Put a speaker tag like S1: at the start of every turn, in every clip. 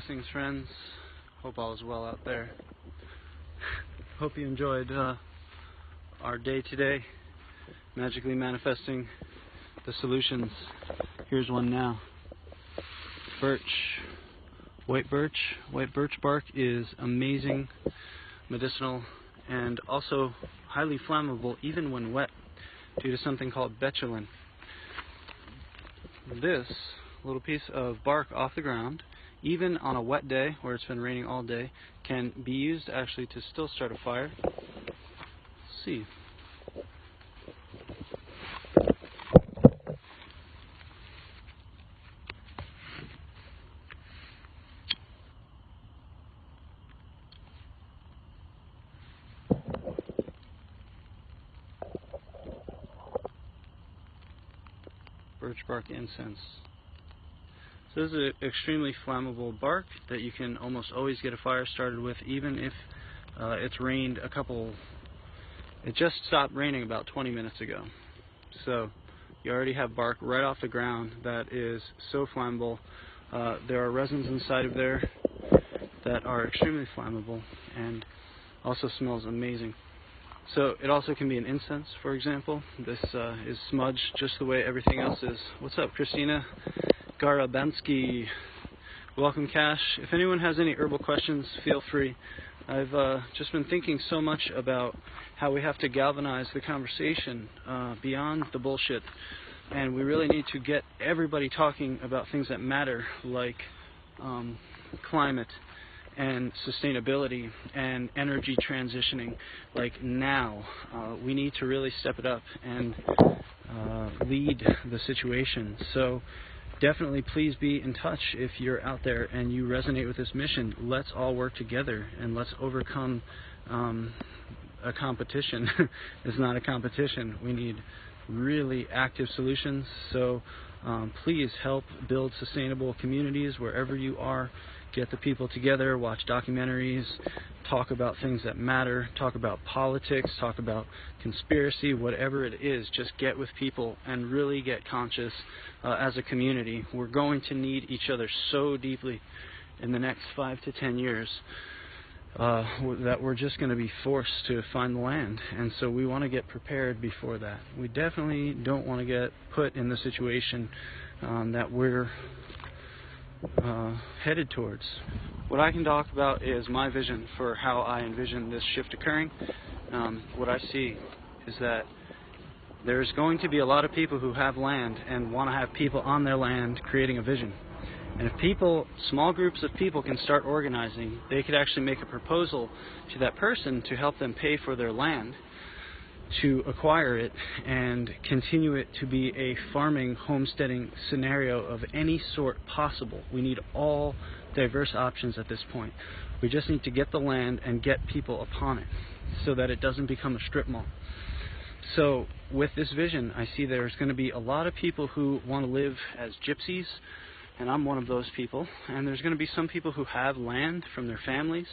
S1: Blessings, friends. Hope all is well out there. Hope you enjoyed our day today, magically manifesting the solutions. Here's one now. Birch. White birch. White birch bark is amazing, medicinal, and also highly flammable even when wet due to something called betulin. This little piece of bark off the ground, even on a wet day where it's been raining all day, can be used actually to still start a fire. Let's see. Birch bark incense. So this is an extremely flammable bark that you can almost always get a fire started with, even if it's rained it just stopped raining about 20 minutes ago. So you already have bark right off the ground that is so flammable. There are resins inside of there that are extremely flammable and also smells amazing. So it also can be an incense, for example. This is smudged just the way everything else is. What's up, Christina? Garabansky. Welcome, Cash. If anyone has any herbal questions, feel free. I've just been thinking so much about how we have to galvanize the conversation beyond the bullshit, and we really need to get everybody talking about things that matter, like climate and sustainability and energy transitioning. Like now, we need to really step it up and lead the situation. So definitely please be in touch if you're out there and you resonate with this mission. Let's all work together and let's overcome a competition. It's not a competition. We need really active solutions. So please help build sustainable communities wherever you are. Get the people together, watch documentaries, talk about things that matter, talk about politics, talk about conspiracy, whatever it is. Just get with people and really get conscious as a community. We're going to need each other so deeply in the next 5 to 10 years that we're just going to be forced to find the land. And so we want to get prepared before that. We definitely don't want to get put in the situation that we're headed towards. What I can talk about is my vision for how I envision this shift occurring. What I see is that there's going to be a lot of people who have land and want to have people on their land creating a vision. And if people, small groups of people can start organizing, they could actually make a proposal to that person to help them pay for their land, to acquire it and continue it to be a farming, homesteading scenario of any sort possible. We need all diverse options at this point. We just need to get the land and get people upon it so that it doesn't become a strip mall. So with this vision, I see there's going to be a lot of people who want to live as gypsies, and I'm one of those people. And there's going to be some people who have land from their families,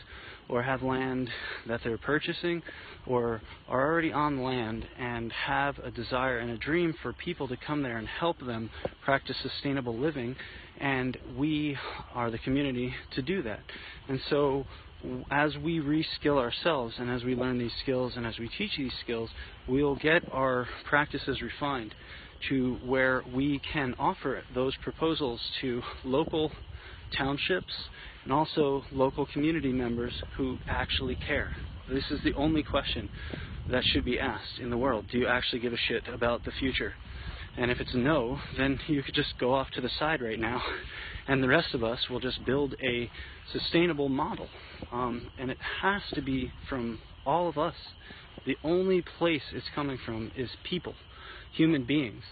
S1: or have land that they're purchasing, or are already on land and have a desire and a dream for people to come there and help them practice sustainable living, and we are the community to do that. And so as we reskill ourselves and as we learn these skills and as we teach these skills, we'll get our practices refined to where we can offer those proposals to local townships and also local community members who actually care. This is the only question that should be asked in the world. Do you actually give a shit about the future? And if it's no, then you could just go off to the side right now, and the rest of us will just build a sustainable model. And it has to be from all of us. The only place it's coming from is people, human beings,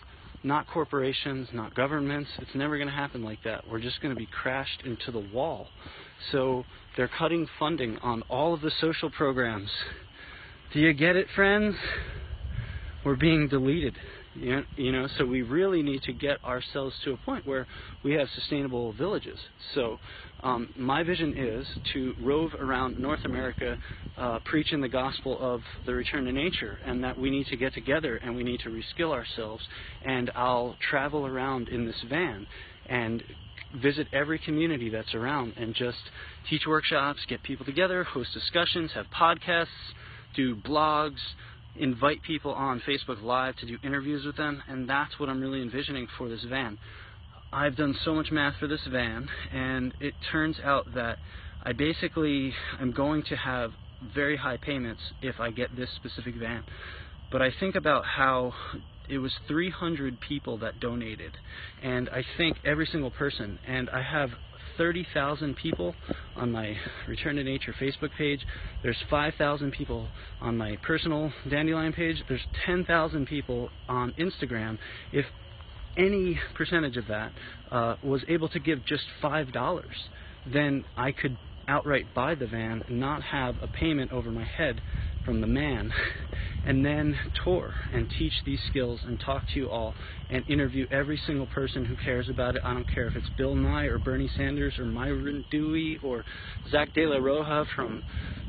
S1: not corporations, not governments. It's never going to happen like that. We're just going to be crashed into the wall. So they're cutting funding on all of the social programs. Do you get it, friends? We're being deleted. You know, so we really need to get ourselves to a point where we have sustainable villages. So my vision is to rove around North America preaching the gospel of the return to nature, and that we need to get together and we need to reskill ourselves. And I'll travel around in this van and visit every community that's around and just teach workshops, get people together, host discussions, have podcasts, do blogs, invite people on Facebook Live to do interviews with them, and that's what I'm really envisioning for this van. I've done so much math for this van, and it turns out that I basically am going to have very high payments if I get this specific van. But I think about how it was 300 people that donated, and I thank every single person, and I have 30,000 people on my Return to Nature Facebook page. There's 5,000 people on my personal Dandelion page. There's 10,000 people on Instagram. If any percentage of that was able to give just $5, then I could outright buy the van and not have a payment over my head from the man, and then tour and teach these skills and talk to you all and interview every single person who cares about it. I don't care if it's Bill Nye or Bernie Sanders or Myron Dewey or Zach De La Roja from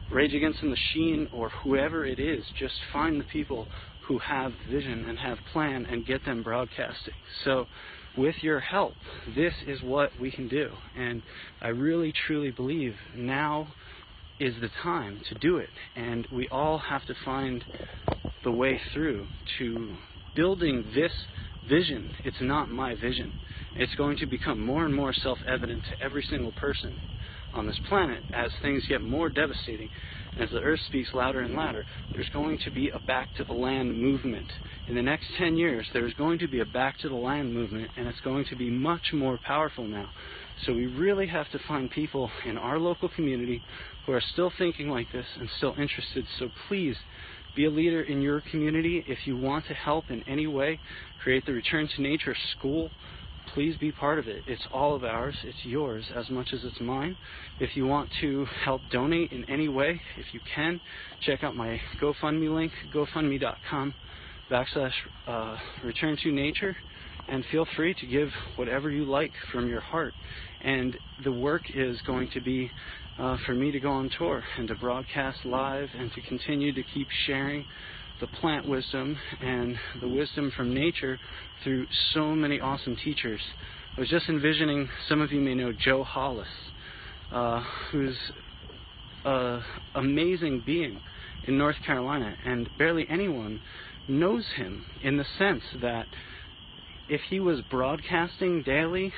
S1: Rage Against the Machine or whoever it is. Just find the people who have vision and have plan and get them broadcasting. So with your help, this is what we can do, and I really truly believe now is the time to do it, and we all have to find the way through to building this vision. It's not my vision. It's going to become more and more self-evident to every single person on this planet as things get more devastating. And as the earth speaks louder and louder, there's going to be a back to the land movement. In the next 10 years, there's going to be a back to the land movement, and it's going to be much more powerful now. So we really have to find people in our local community who are still thinking like this and still interested. So please be a leader in your community. If you want to help in any way, create the Return to Nature School, please be part of it. It's all of ours. It's yours as much as it's mine. If you want to help donate in any way, if you can, check out my GoFundMe link, gofundme.com/Return to Nature, and feel free to give whatever you like from your heart. And the work is going to be for me to go on tour and to broadcast live and to continue to keep sharing the plant wisdom and the wisdom from nature through so many awesome teachers. I was just envisioning, some of you may know Joe Hollis, who's an amazing being in North Carolina, and barely anyone knows him, in the sense that if he was broadcasting daily,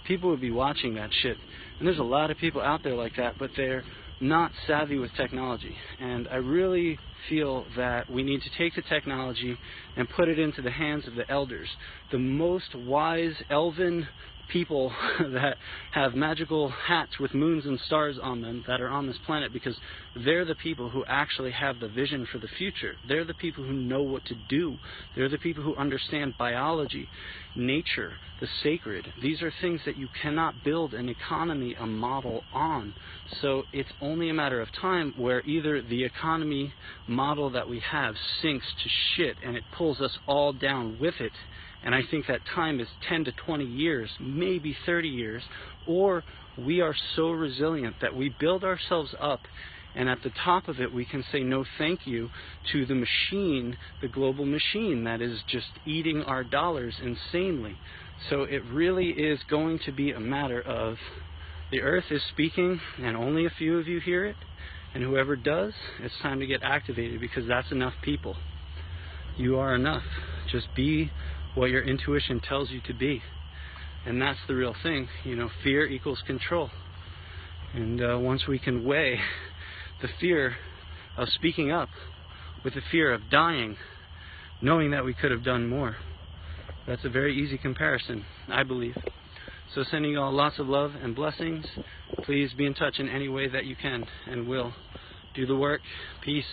S1: people would be watching that shit. And there's a lot of people out there like that, but they're not savvy with technology. And I really feel that we need to take the technology and put it into the hands of the elders, the most wise elven people that have magical hats with moons and stars on them that are on this planet, because they're the people who actually have the vision for the future. They're the people who know what to do. They're the people who understand biology, nature, the sacred. These are things that you cannot build an economy, a model on. So it's only a matter of time where either the economy model that we have sinks to shit and it pulls us all down with it, and I think that time is 10 to 20 years, maybe 30 years, or we are so resilient that we build ourselves up, and at the top of it we can say no thank you to the machine, the global machine that is just eating our dollars insanely. So it really is going to be a matter of the earth is speaking and only a few of you hear it, and whoever does, it's time to get activated, because that's enough people. You are enough. Just be what your intuition tells you to be, and that's the real thing. You know, fear equals control, and once we can weigh the fear of speaking up with the fear of dying, knowing that we could have done more, that's a very easy comparison, I believe. So sending you all lots of love and blessings. Please be in touch in any way that you can, and will do the work. Peace.